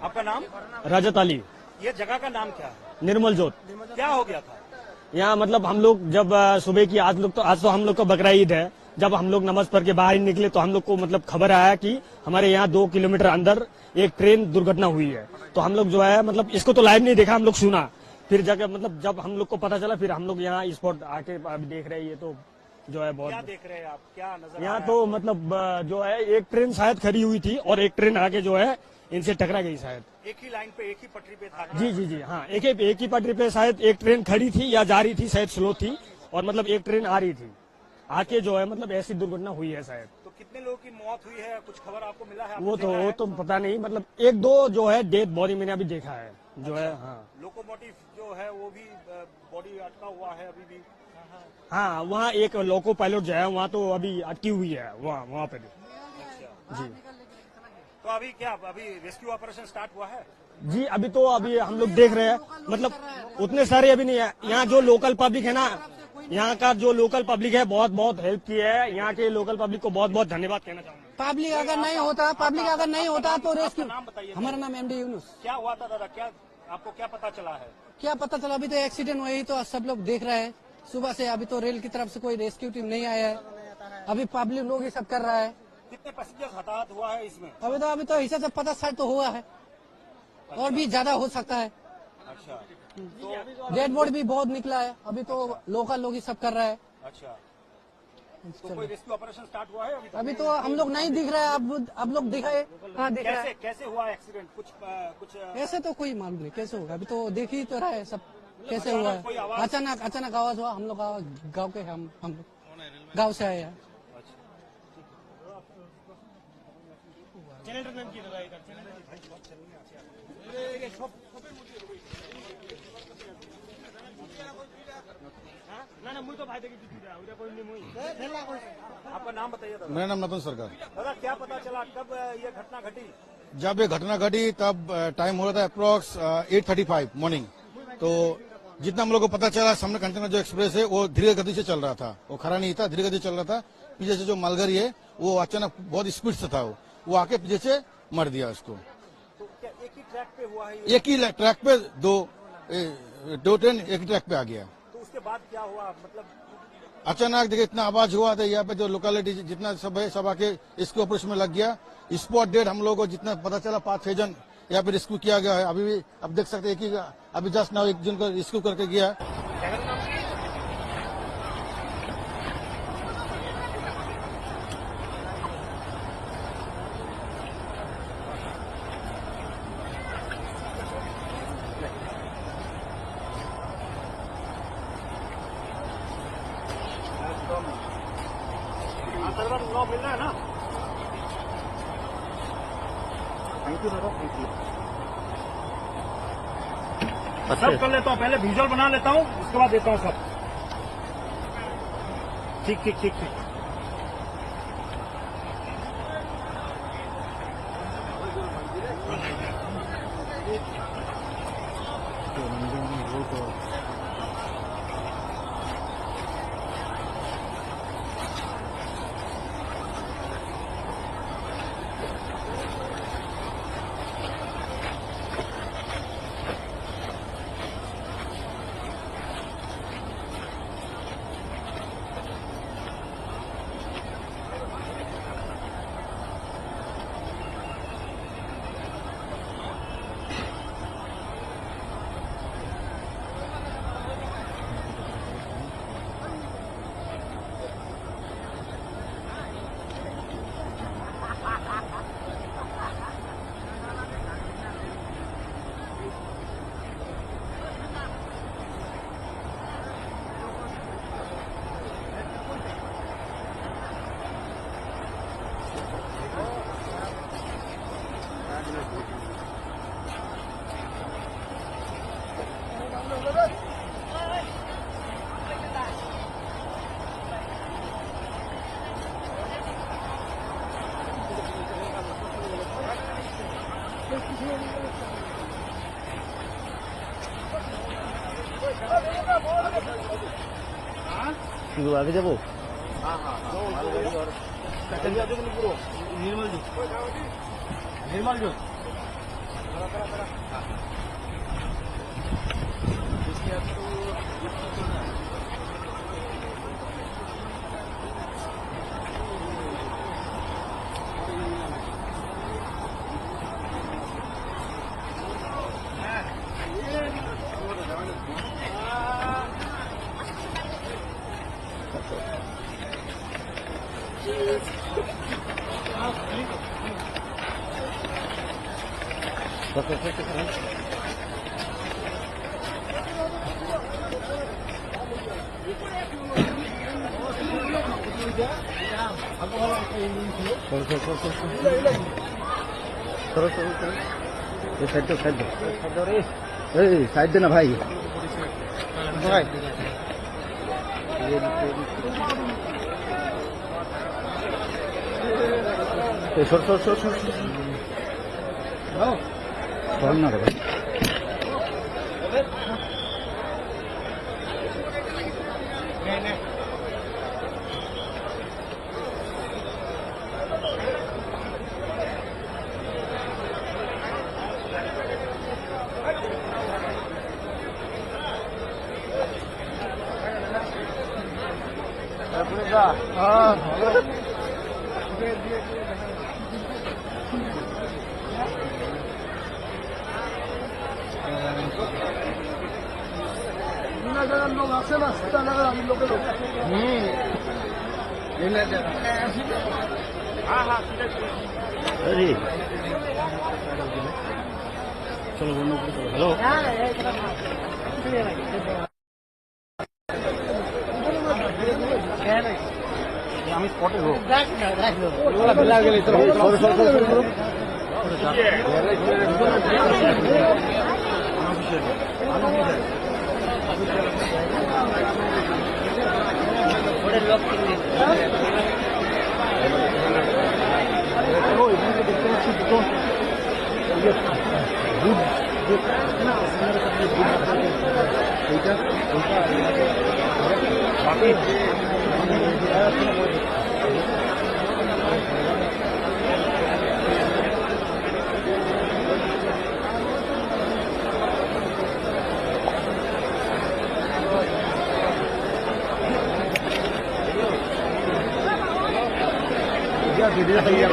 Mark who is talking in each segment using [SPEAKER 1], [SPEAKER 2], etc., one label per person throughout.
[SPEAKER 1] आपका नाम?
[SPEAKER 2] रजत अली।
[SPEAKER 1] ये जगह का नाम क्या है?
[SPEAKER 2] निर्मल जोत।
[SPEAKER 1] क्या हो गया था
[SPEAKER 2] यहाँ? मतलब हम लोग जब सुबह की आज तो हम लोग का बकरा ईद है। जब हम लोग नमाज पढ़ के बाहर निकले तो हम लोग को मतलब खबर आया कि हमारे यहाँ 2 किलोमीटर अंदर एक ट्रेन दुर्घटना हुई है। तो हम लोग जो है मतलब इसको तो लाइव नहीं देखा, हम लोग सुना। फिर जगह मतलब जब हम लोग को पता चला फिर हम लोग यहाँ स्पॉट आके अभी देख रहे हैं। ये तो जो है बहुत
[SPEAKER 1] क्या देख रहे हैं आप? क्या नजर
[SPEAKER 2] यहाँ तो मतलब जो है एक ट्रेन शायद खड़ी हुई थी और एक ट्रेन आके जो है इनसे टकरा गई शायद।
[SPEAKER 1] एक ही लाइन पे, एक ही पटरी पे था?
[SPEAKER 2] जी हाँ, एक ही पटरी पे शायद एक ट्रेन खड़ी थी या जा रही थी, शायद स्लो थी और मतलब एक ट्रेन आ रही थी। आके जो है मतलब ऐसी दुर्घटना हुई है शायद।
[SPEAKER 1] तो कितने लोगों की मौत हुई है? कुछ खबर आपको मिला है?
[SPEAKER 2] वो तो पता नहीं, मतलब 1-2 जो है डेड बॉडी मैंने अभी देखा है जो है। हाँ,
[SPEAKER 1] लोकोमोटिव जो है वो भी बॉडी अटका हुआ है अभी भी?
[SPEAKER 2] हाँ वहाँ एक लोको पायलट जो है वहाँ तो अभी अटकी हुई है वहाँ पे भी। जी
[SPEAKER 1] तो अभी क्या, अभी रेस्क्यू ऑपरेशन स्टार्ट हुआ है?
[SPEAKER 2] जी अभी हम लोग देख रहे हैं, मतलब उतने सारे अभी नहीं है। यहाँ जो लोकल पब्लिक है ना, यहाँ का जो लोकल पब्लिक है बहुत हेल्प की है। यहाँ के लोकल पब्लिक को बहुत धन्यवाद कहना चाहूँगा।
[SPEAKER 3] पब्लिक अगर नहीं होता तो रेस्क्यू।
[SPEAKER 1] नाम बताइए।
[SPEAKER 3] हमारा नाम MD यूनुस।
[SPEAKER 1] क्या हुआ था दादा? क्या आपको क्या पता चला है?
[SPEAKER 3] क्या पता चला? अभी तो एक्सीडेंट हुआ ही तो सब लोग देख रहे हैं सुबह से। अभी तो रेल की तरफ से कोई रेस्क्यू टीम नहीं आया है। अभी पब्लिक लोग ही सब कर रहा है।
[SPEAKER 1] कितने पैसेंजर हताहत हुआ है इसमें?
[SPEAKER 3] अभी तो हिसाब से 50-60 तो हुआ है और भी ज्यादा हो सकता है।
[SPEAKER 1] अच्छा,
[SPEAKER 3] डेड बॉडी भी बहुत निकला है। अभी तो लोकल लोग ही सब कर रहा है।
[SPEAKER 1] अच्छा। तो कोई रेस्क्यू ऑपरेशन स्टार्ट हुआ है
[SPEAKER 3] अभी तो हम लोग नहीं दिख रहा है। अब लोग दिखाए कहाँ दिख रहा है?
[SPEAKER 1] कैसे हुआ एक्सीडेंट? कुछ
[SPEAKER 3] ऐसे तो कोई मालूम नहीं कैसे होगा। अभी तो देख ही तो रहा है सब कैसे हुआ है। अचानक आवाज हुआ। हम लोग गाँव के हम लोग गाँव से आए हैं।
[SPEAKER 1] आपका नाम बताइए दादा।
[SPEAKER 4] मेरा नाम नतन सरकार।
[SPEAKER 1] दादा क्या पता चला, कब ये घटना घटी?
[SPEAKER 4] जब ये घटना घटी तब टाइम हो रहा था अप्रोक्स 8:35 मॉर्निंग। तो जितना हम लोग को पता चला, सामने कंटेनर जो एक्सप्रेस है वो धीरे गति से चल रहा था। वो खड़ा नहीं था, धीरे गति चल रहा था। पीछे से जो मालगाड़ी है वो अचानक बहुत स्पीड से था। वो आके पीछे से मर दिया उसको।
[SPEAKER 1] तो क्या एक ही ट्रैक पे हुआ है?
[SPEAKER 4] एक ही ट्रैक पे दो ट्रेन एक ही ट्रैक पे आ गया।
[SPEAKER 1] तो उसके बाद क्या हुआ? मतलब
[SPEAKER 4] अचानक देखिए इतना आवाज हुआ था। यहाँ पे जो लोकेलिटी जितना सब है सब आके इसके ऑपरेशन में लग गया। स्पॉट डेड हम लोगों को जितना पता चला 5-6 जन यहाँ पे रेस्क्यू किया गया है। अभी भी अब देख सकते हैं कि अभी जस्ट नाउ एक जन को रेस्क्यू करके गया।
[SPEAKER 1] मिल रहा है ना? थैंक यू दादा, थैंक यू। सब कर लेता हूँ, पहले विजुअल बना लेता हूँ, उसके बाद देता हूँ सब। ठीक।
[SPEAKER 2] আগে যাবো
[SPEAKER 1] निर्मल जी
[SPEAKER 5] সাইড দে না ভাই ভাই সর সর সর সর সর না রে ভাই
[SPEAKER 1] लोग आसे ना सीधा लगा अभी लोग हाँ हाँ
[SPEAKER 5] अरे चलो हेलो আমি স্পটে হোক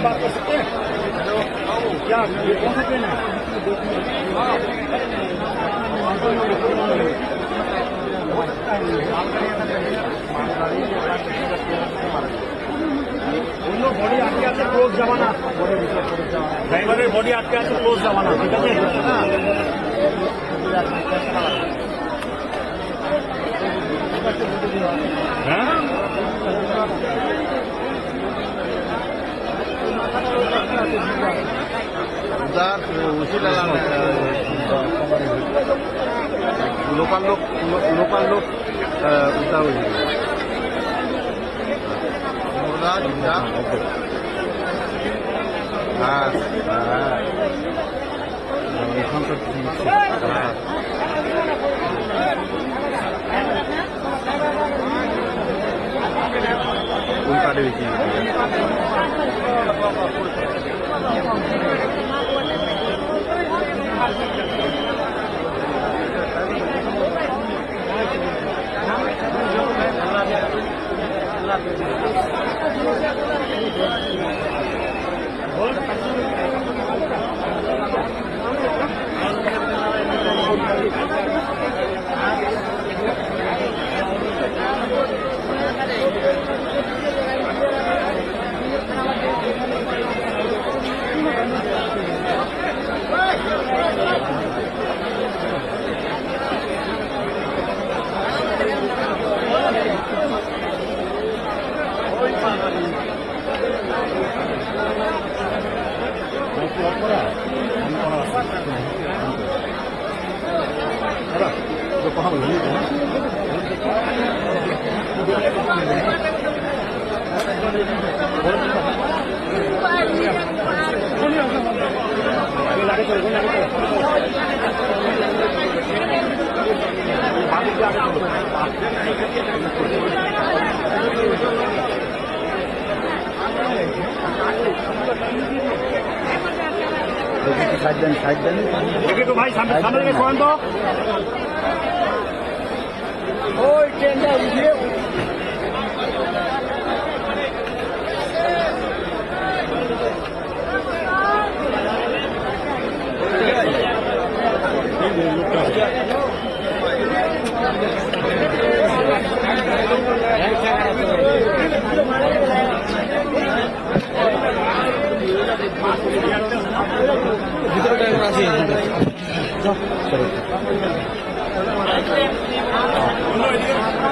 [SPEAKER 1] बात कर सकते हैं क्या ये कौन सा ट्रेन है বডি আটকে আছে ক্লোজ জমানা ড্রাইভারের বডি আটকে আছে ক্লোজ জমানা ঠিক আছে হ্যাঁ
[SPEAKER 5] उधर उसी लगाना लोकल लोग उल्टा हो जाएगा मुर्गा झुंडा हाँ এখন তো उल्टा देखिए
[SPEAKER 1] দেখি তো ভাই সামনে সামনে থেকে শোন তো ওই ট্রেনটা উঠিয়ে
[SPEAKER 2] ভিতরে